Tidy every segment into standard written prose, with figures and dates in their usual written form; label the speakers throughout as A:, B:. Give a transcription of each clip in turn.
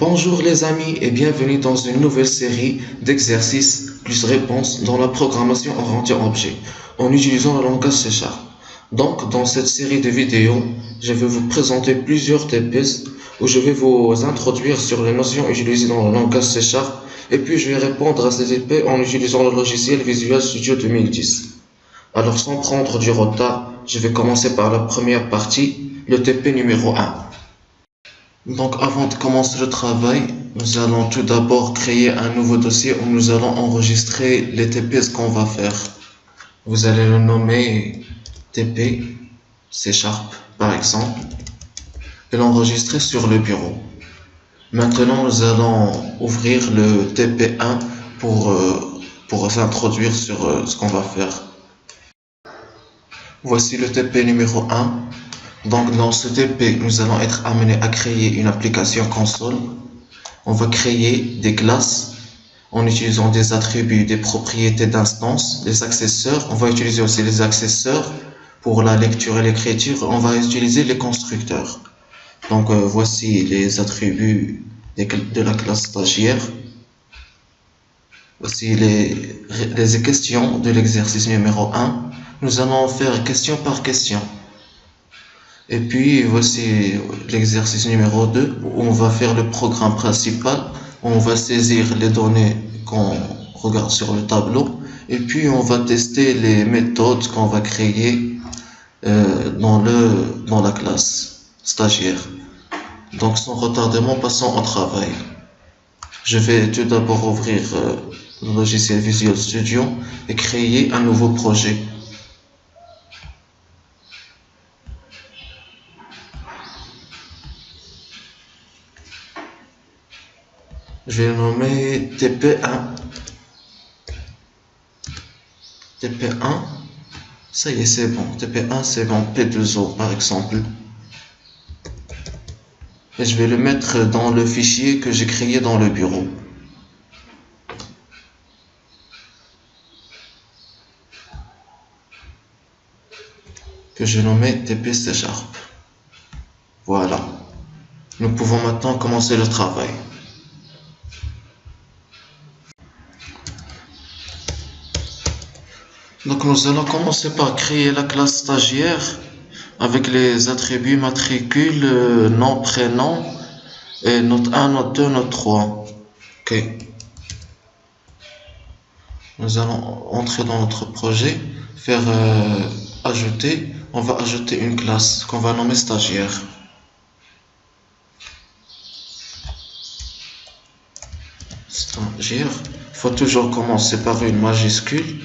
A: Bonjour les amis et bienvenue dans une nouvelle série d'exercices plus réponses dans la programmation orientée-objet en utilisant le langage C#. Donc dans cette série de vidéos, je vais vous présenter plusieurs TPS où je vais vous introduire sur les notions utilisées dans le langage C# et puis je vais répondre à ces TP en utilisant le logiciel Visual Studio 2010. Alors sans prendre du retard, je vais commencer par la première partie, le TP numéro 1. Donc avant de commencer le travail, nous allons tout d'abord créer un nouveau dossier où nous allons enregistrer les TP qu'on va faire. Vous allez le nommer TP C# par exemple et l'enregistrer sur le bureau. Maintenant nous allons ouvrir le TP1 pour s'introduire sur ce qu'on va faire. Voici le TP numéro 1. Donc dans ce TP, nous allons être amenés à créer une application console. On va créer des classes en utilisant des attributs, des propriétés d'instance, des accesseurs. On va utiliser aussi les accesseurs pour la lecture et l'écriture. On va utiliser les constructeurs. Donc voici les attributs de la classe stagiaire. Voici les questions de l'exercice numéro 1. Nous allons faire question par question. Et puis voici l'exercice numéro 2 où on va faire le programme principal. On va saisir les données qu'on regarde sur le tableau et puis on va tester les méthodes qu'on va créer dans la classe stagiaire. Donc sans retardement, passons au travail. Je vais tout d'abord ouvrir le logiciel Visual Studio et créer un nouveau projet. Je vais le nommer TP1. TP1, ça y est, c'est bon. TP1, c'est bon. P2O, par exemple. Et je vais le mettre dans le fichier que j'ai créé dans le bureau. Que j'ai nommé TP C#. Voilà. Nous pouvons maintenant commencer le travail. Donc nous allons commencer par créer la classe stagiaire avec les attributs matricule, nom, prénom et note 1, note 2, note 3. Ok. Nous allons entrer dans notre projet, faire ajouter. On va ajouter une classe qu'on va nommer stagiaire. Stagiaire. Il faut toujours commencer par une majuscule.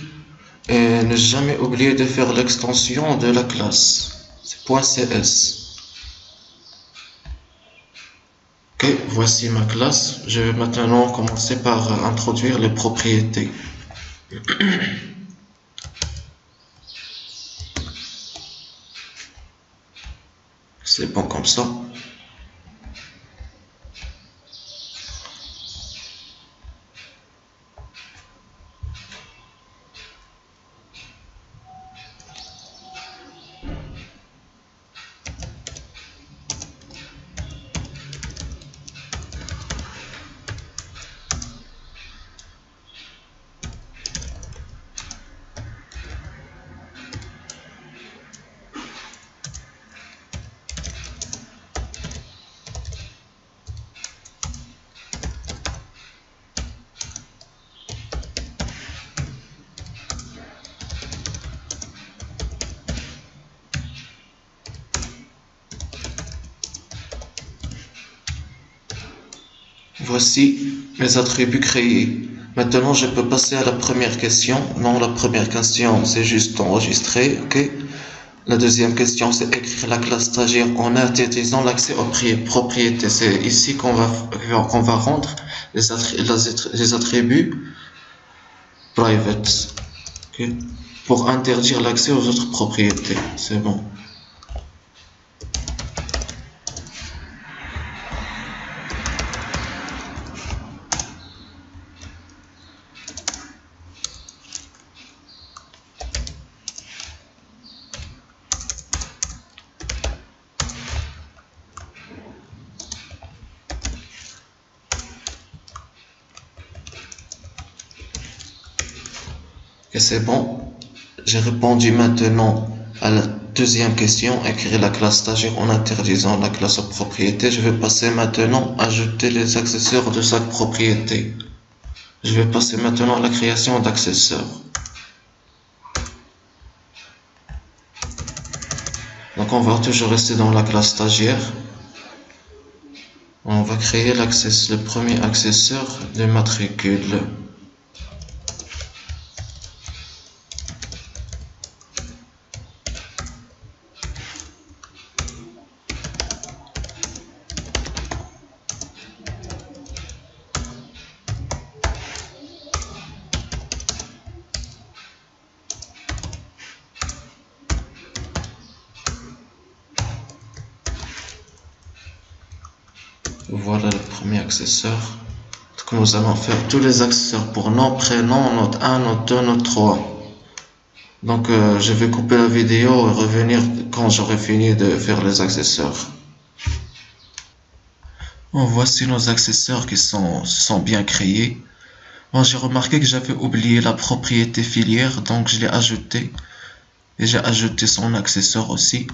A: Et ne jamais oublier de faire l'extension de la classe. C'est .cs. Ok, voici ma classe. Je vais maintenant commencer par introduire les propriétés. C'est bon comme ça. Voici mes attributs créés. Maintenant, je peux passer à la première question. Non, la première question, c'est juste enregistrer, ok? La deuxième question, c'est écrire la classe stagiaire en utilisant l'accès aux propriétés. C'est ici qu'on va rendre les attributs private, ok? Pour interdire l'accès aux autres propriétés. C'est bon. Et c'est bon. J'ai répondu maintenant à la deuxième question, écrire la classe stagiaire en interdisant la classe propriété. Je vais passer maintenant à ajouter les accessoires de chaque propriété. Je vais passer maintenant à la création d'accessoires. Donc on va toujours rester dans la classe stagiaire. On va créer le premier accessoire de matricule. Voilà le premier accessoire. Donc nous allons faire tous les accessoires pour nom, prénom, note 1, note 2, note 3. Donc je vais couper la vidéo et revenir quand j'aurai fini de faire les accessoires. Bon, voici nos accessoires qui sont bien créés. Bon, j'ai remarqué que j'avais oublié la propriété filière, donc je l'ai ajouté. Et j'ai ajouté son accessoire aussi.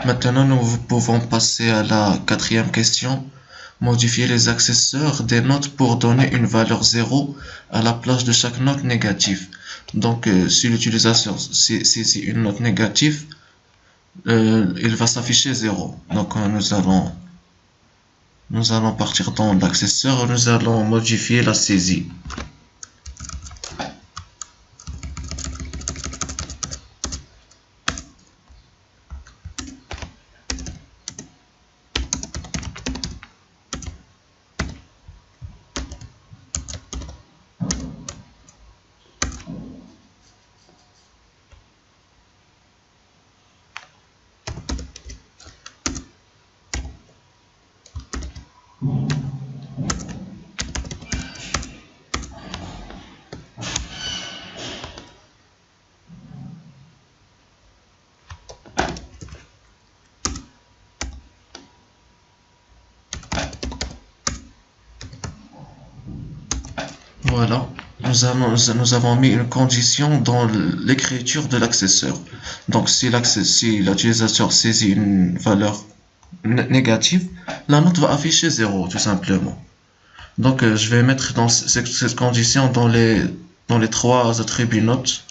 A: Maintenant, nous pouvons passer à la quatrième question. Modifier les accessoires des notes pour donner une valeur 0 à la place de chaque note négative. Donc, si l'utilisateur saisit une note négative, il va s'afficher 0. Donc, nous allons partir dans l'accessoire et nous allons modifier la saisie. Voilà, nous avons mis une condition dans l'écriture de l'accessoire. Donc, si l'utilisateur saisit une valeur négative, la note va afficher 0, tout simplement. Donc, je vais mettre dans cette condition dans les trois attributs notes.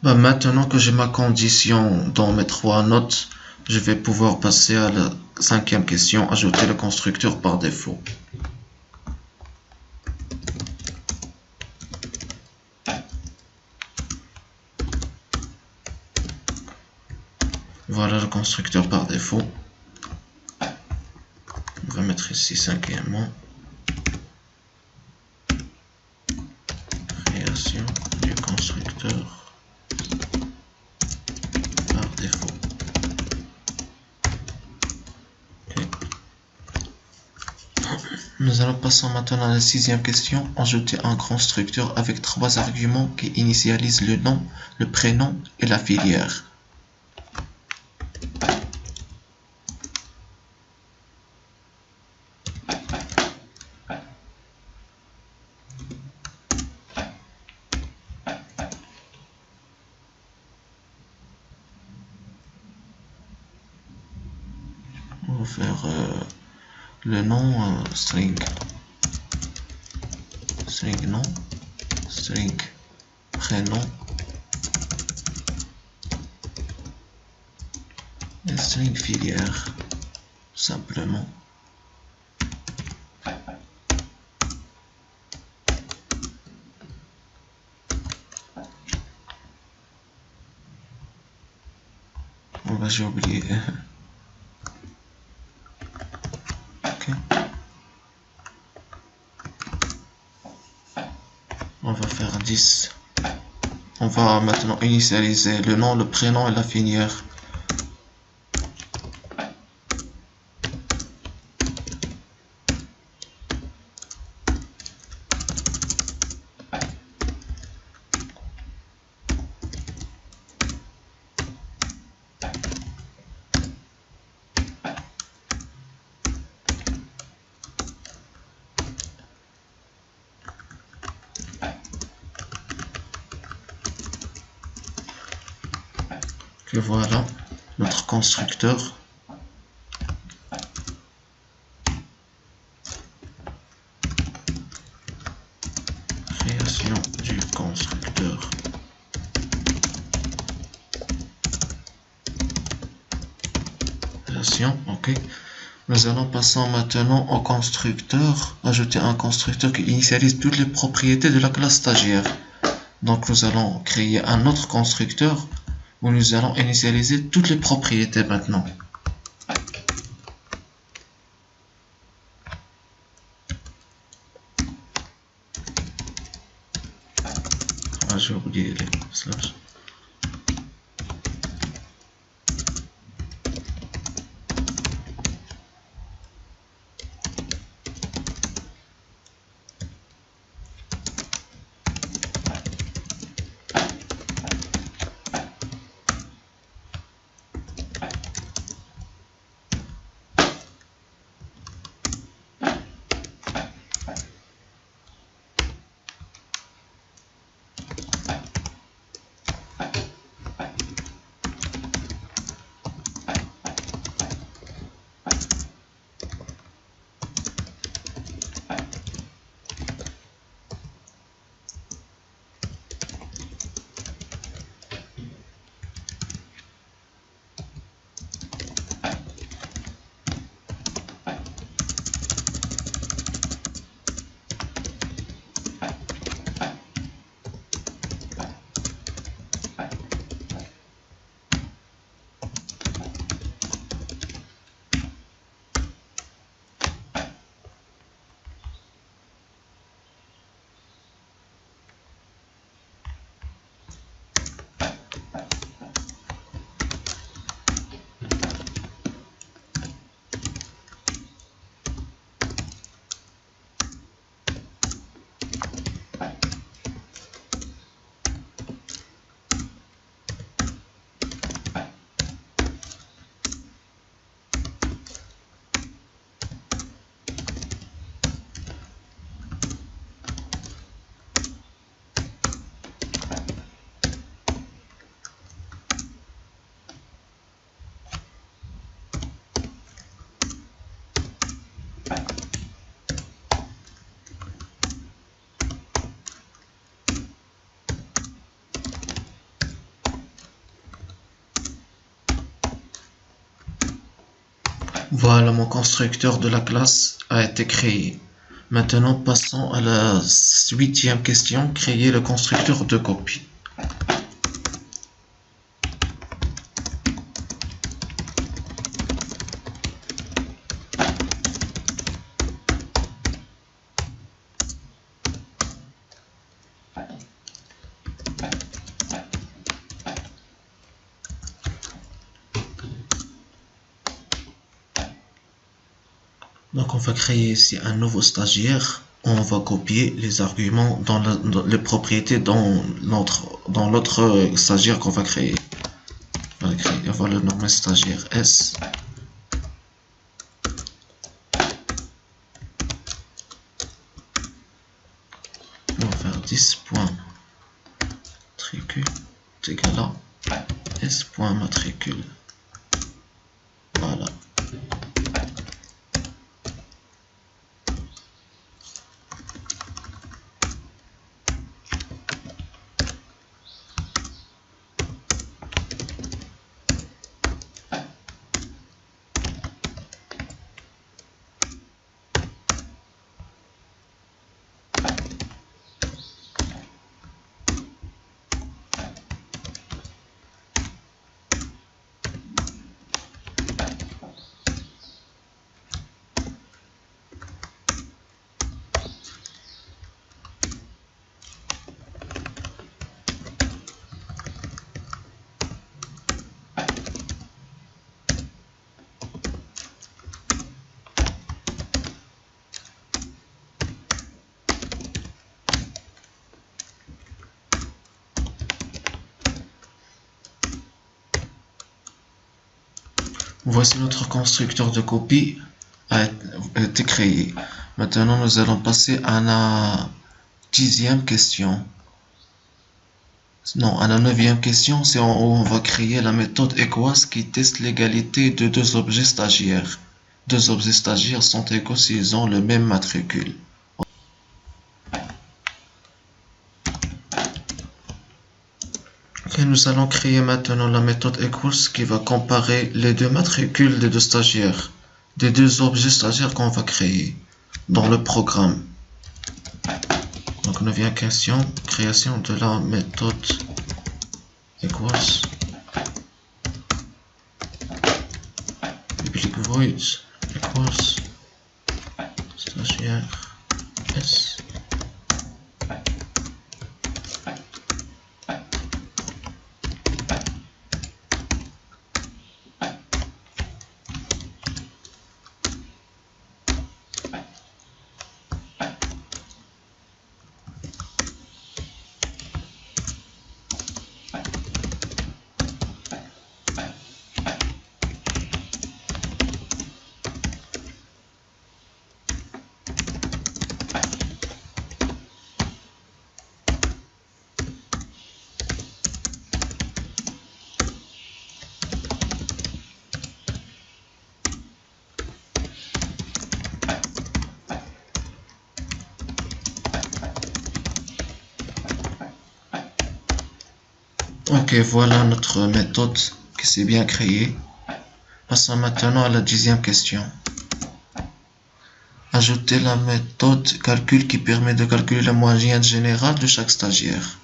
A: Maintenant que j'ai ma condition dans mes trois notes, je vais pouvoir passer à la cinquième question, ajouter le constructeur par défaut. Voilà le constructeur par défaut. On va mettre ici cinquièmement. Création du constructeur par défaut. Okay. Nous allons passer maintenant à la sixième question. Ajouter un constructeur avec trois arguments qui initialisent le nom, le prénom et la filière. On va faire le nom string nom, string prénom et string filière, simplement. J'ai oublié. Ok. On va faire 10. On va maintenant initialiser le nom, le prénom et la filière. que voilà notre constructeur. Création du constructeur. Création, ok. Nous allons passer maintenant au constructeur, ajouter un constructeur qui initialise toutes les propriétés de la classe stagiaire. Donc nous allons créer un autre constructeur où nous allons initialiser toutes les propriétés maintenant. Ah, j'ai oublié les slash. Voilà, mon constructeur de la classe a été créé. Maintenant, passons à la 8e question, créer le constructeur de copie. Donc on va créer ici un nouveau stagiaire. On va copier les arguments dans les propriétés dans l'autre stagiaire qu'on va créer. On va le nommer stagiaire S. On va faire 10.matricule est égal à S.matricule. Voilà. Voici notre constructeur de copie a été créé. Maintenant, nous allons passer à la 10e question. Non, à la neuvième question, c'est en haut, on va créer la méthode EQUAS qui teste l'égalité de deux objets stagiaires. Deux objets stagiaires sont égaux s'ils ont le même matricule. Et nous allons créer maintenant la méthode EQUAS qui va comparer les deux matricules des deux stagiaires, des deux objets stagiaires qu'on va créer dans le programme. Donc, neuvième question, création de la méthode EQUAS. Public void EQUAS stagiaire S. Ok, voilà notre méthode qui s'est bien créée. Passons maintenant à la 10e question. Ajouter la méthode calcul qui permet de calculer la moyenne générale de chaque stagiaire.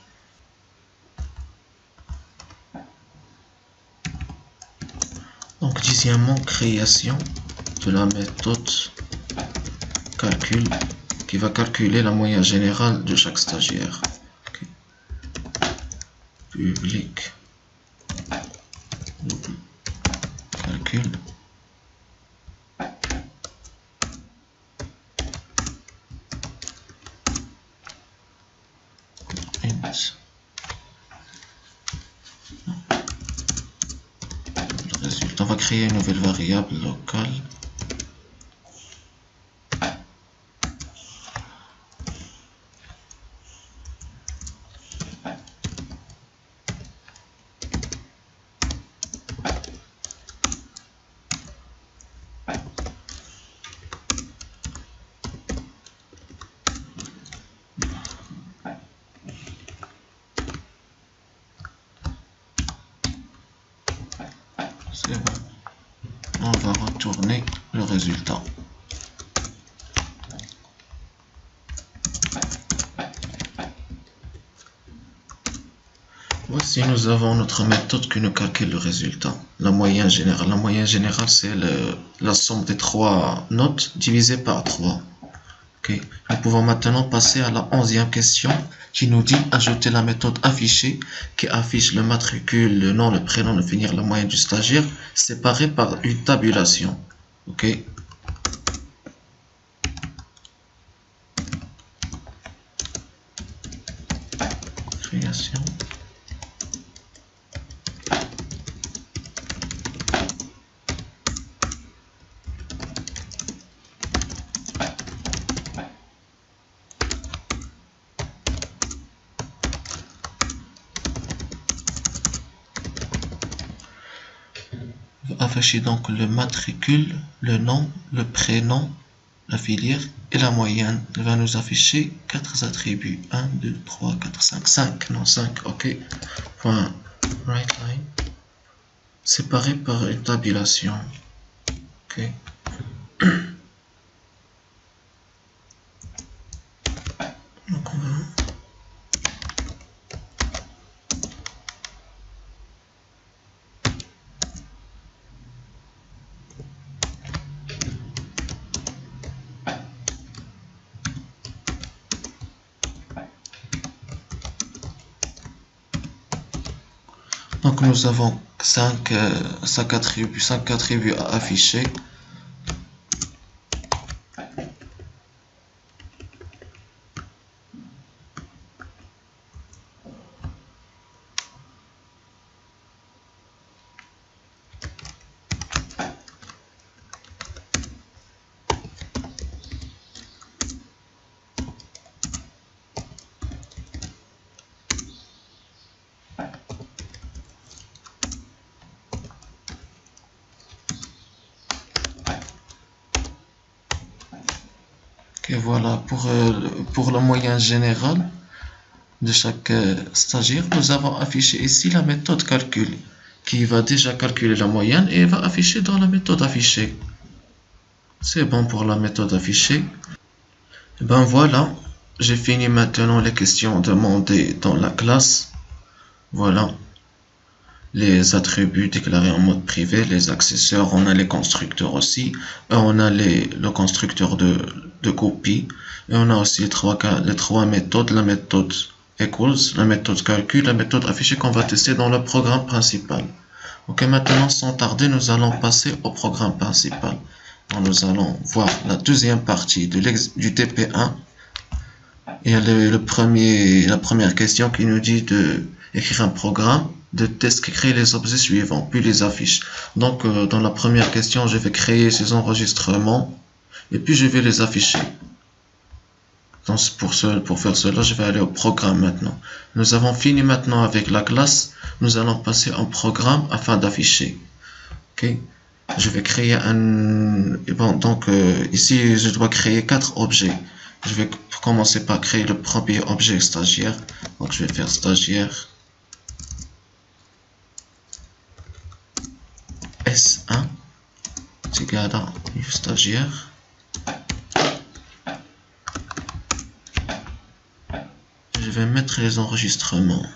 A: Donc, 10e, création de la méthode calcul qui va calculer la moyenne générale de chaque stagiaire. Okay. Public calcul. Le résultat, on va créer une nouvelle variable locale. C'est bon. On va retourner le résultat. Voici, nous avons notre méthode qui nous calcule le résultat. La moyenne générale. La moyenne générale, c'est la somme des trois notes divisée par 3. Okay. Nous pouvons maintenant passer à la 11e question qui nous dit ajouter la méthode affichée qui affiche le matricule, le nom, le prénom, le finir, la moyenne du stagiaire séparé par une tabulation. Ok. Création. Afficher donc le matricule, le nom, le prénom, la filière et la moyenne. Il va nous afficher 4 attributs. 1, 2, 3, 4, 5. 5, non 5, ok. Point, right line. Séparé par une tabulation. Ok. Donc on va... Donc nous avons 5 attributs à afficher. Ok, voilà, pour la moyenne générale de chaque stagiaire, nous avons affiché ici la méthode calcul qui va déjà calculer la moyenne et va afficher dans la méthode affichée. C'est bon pour la méthode affichée. Et ben voilà, j'ai fini maintenant les questions demandées dans la classe. Voilà, les attributs déclarés en mode privé, les accesseurs, on a les constructeurs aussi, et on a le constructeur de copie, et on a aussi les trois méthodes, la méthode equals, la méthode calcul, la méthode affichée qu'on va tester dans le programme principal. Ok, maintenant sans tarder, nous allons passer au programme principal. Donc, nous allons voir la deuxième partie du TP1. Il y a la première question qui nous dit de écrire un programme de test qui crée les objets suivants, puis les affiches. Donc, dans la première question, je vais créer ces enregistrements et puis je vais les afficher. Donc, pour faire cela, je vais aller au programme maintenant. Nous avons fini maintenant avec la classe. Nous allons passer au programme afin d'afficher. Ok. Je vais créer ici, je dois créer 4 objets. Je vais commencer par créer le premier objet stagiaire. Donc, je vais faire stagiaire S1 est égal à new stagiaire. Je vais mettre les enregistrements.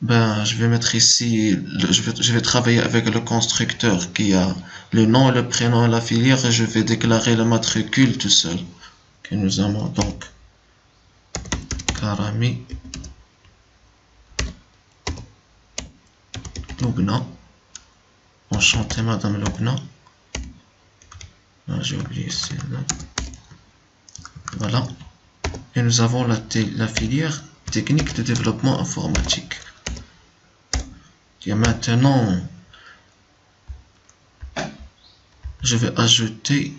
A: Je vais mettre ici, je vais travailler avec le constructeur qui a le nom, le prénom et la filière et je vais déclarer le matricule tout seul. Que nous avons donc Karami Lugna. Enchanté Madame Lugna. J'ai oublié celle-là. Voilà. Et nous avons la filière technique de développement informatique. Et maintenant, je vais ajouter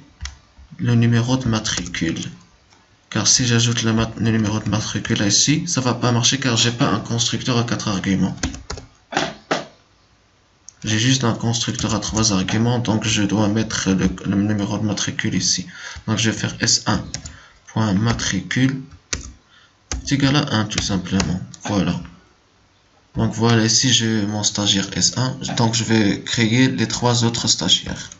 A: le numéro de matricule. Car si j'ajoute le numéro de matricule ici, ça va pas marcher car j'ai pas un constructeur à 4 arguments. J'ai juste un constructeur à 3 arguments, donc je dois mettre le numéro de matricule ici. Donc je vais faire S1.matricule est égal à 1 tout simplement. Voilà. Donc voilà, ici j'ai mon stagiaire S1, donc je vais créer les 3 autres stagiaires.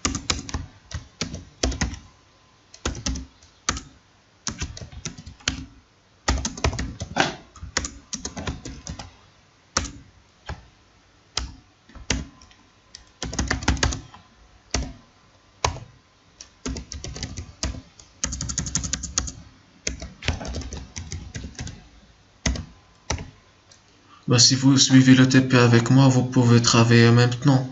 A: Si vous suivez le TP avec moi, vous pouvez travailler maintenant.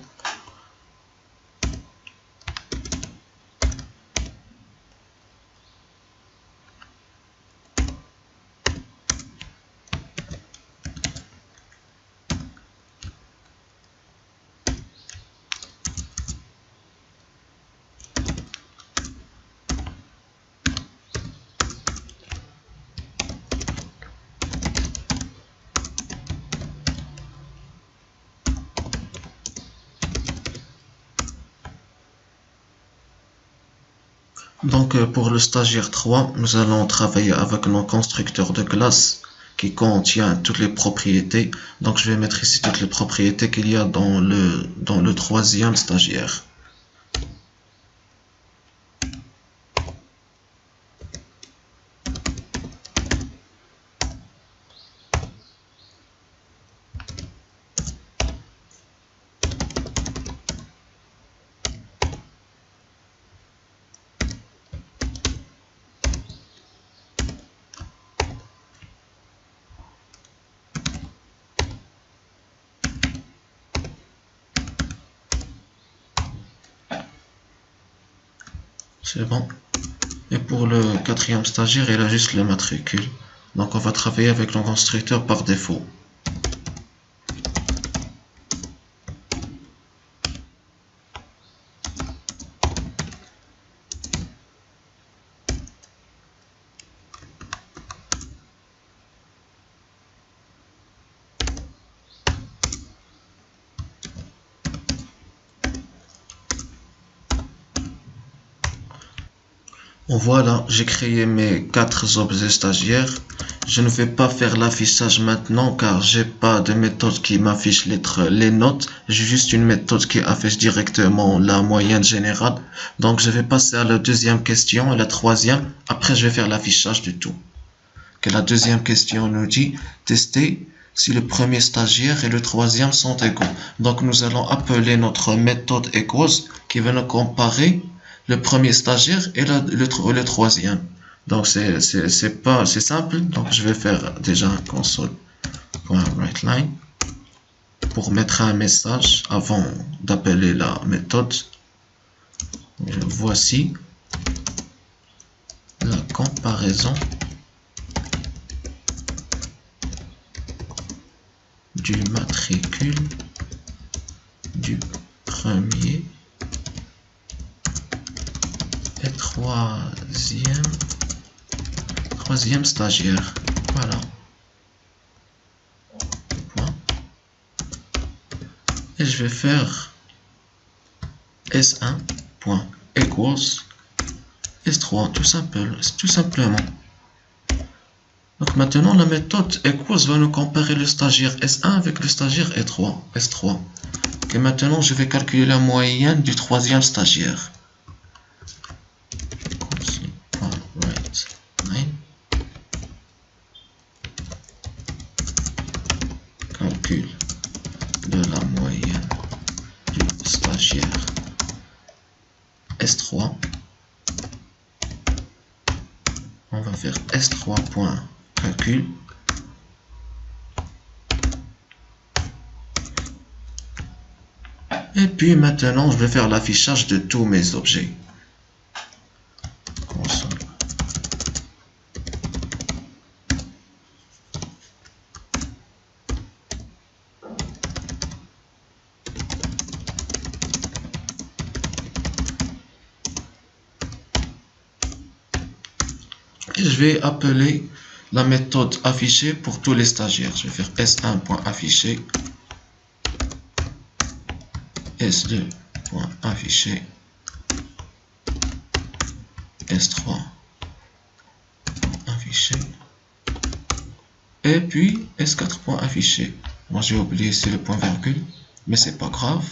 A: Donc pour le stagiaire 3, nous allons travailler avec nos constructeurs de classe qui contient toutes les propriétés. Donc je vais mettre ici toutes les propriétés qu'il y a dans le troisième stagiaire. C'est bon. Et pour le quatrième stagiaire, il a juste le matricule. Donc on va travailler avec le constructeur par défaut. Voilà, j'ai créé mes 4 objets stagiaires. Je ne vais pas faire l'affichage maintenant car j'ai pas de méthode qui m'affiche les notes. J'ai juste une méthode qui affiche directement la moyenne générale. Donc je vais passer à la deuxième question et la troisième. Après je vais faire l'affichage du tout. Que la deuxième question nous dit tester si le premier stagiaire et le troisième sont égaux. Donc nous allons appeler notre méthode equals qui va nous comparer le premier stagiaire et le troisième. Donc c'est simple. Donc je vais faire déjà un console.writeLine pour mettre un message avant d'appeler la méthode. Voici la comparaison du matricule du premier et troisième stagiaire. Voilà. Et je vais faire S1.equals S3 tout simplement. Donc maintenant la méthode equals va nous comparer le stagiaire S1 avec le stagiaire S3. Et maintenant je vais calculer la moyenne du troisième stagiaire. Calcul de la moyenne du stagiaire S3. On va faire S3.calcul. Et puis maintenant, je vais faire l'affichage de tous mes objets. Console. Et je vais appeler la méthode affichée pour tous les stagiaires. Je vais faire S1.afficher, S2.afficher, S3.afficher et puis S4.afficher. Moi j'ai oublié ici le point virgule, mais c'est pas grave.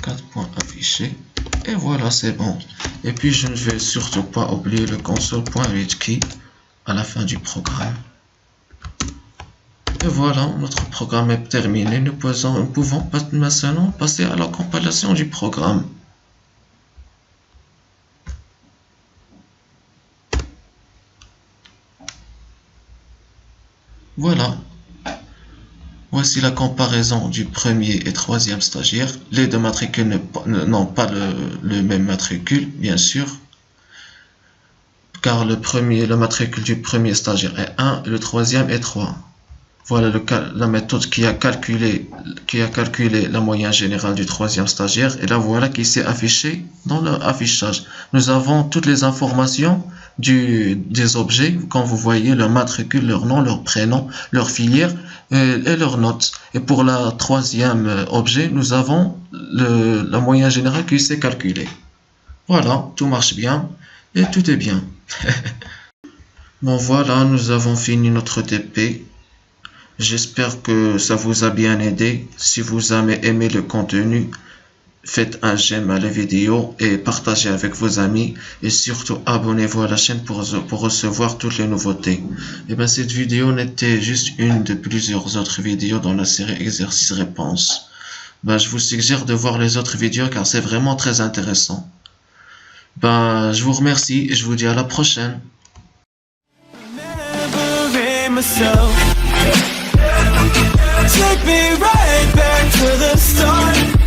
A: 4.afficher. Et voilà, c'est bon. Et puis je ne vais surtout pas oublier le console.readKey à la fin du programme. Et voilà, notre programme est terminé. Nous pouvons maintenant passer à la compilation du programme. Voilà. Voici la comparaison du premier et troisième stagiaire. Les deux matricules n'ont pas le même matricule, bien sûr. Car le matricule du premier stagiaire est 1 et le troisième est 3. Voilà la méthode qui a calculé la moyenne générale du troisième stagiaire. Et là voilà qui s'est affiché dans l'affichage. Nous avons toutes les informations des objets, comme vous voyez, leur matricule, leur nom, leur prénom, leur filière et leurs notes. Et pour la troisième objet, nous avons la moyenne générale qui s'est calculée. Voilà, tout marche bien et tout est bien. Bon voilà, nous avons fini notre TP. J'espère que ça vous a bien aidé. Si vous avez aimé le contenu, faites un j'aime à la vidéo et partagez avec vos amis. Et surtout, abonnez-vous à la chaîne pour recevoir toutes les nouveautés. Et bien, cette vidéo n'était juste une de plusieurs autres vidéos dans la série exercice-réponse. Ben, je vous suggère de voir les autres vidéos car c'est vraiment très intéressant. Ben, je vous remercie et je vous dis à la prochaine.
B: Take me right back to the start.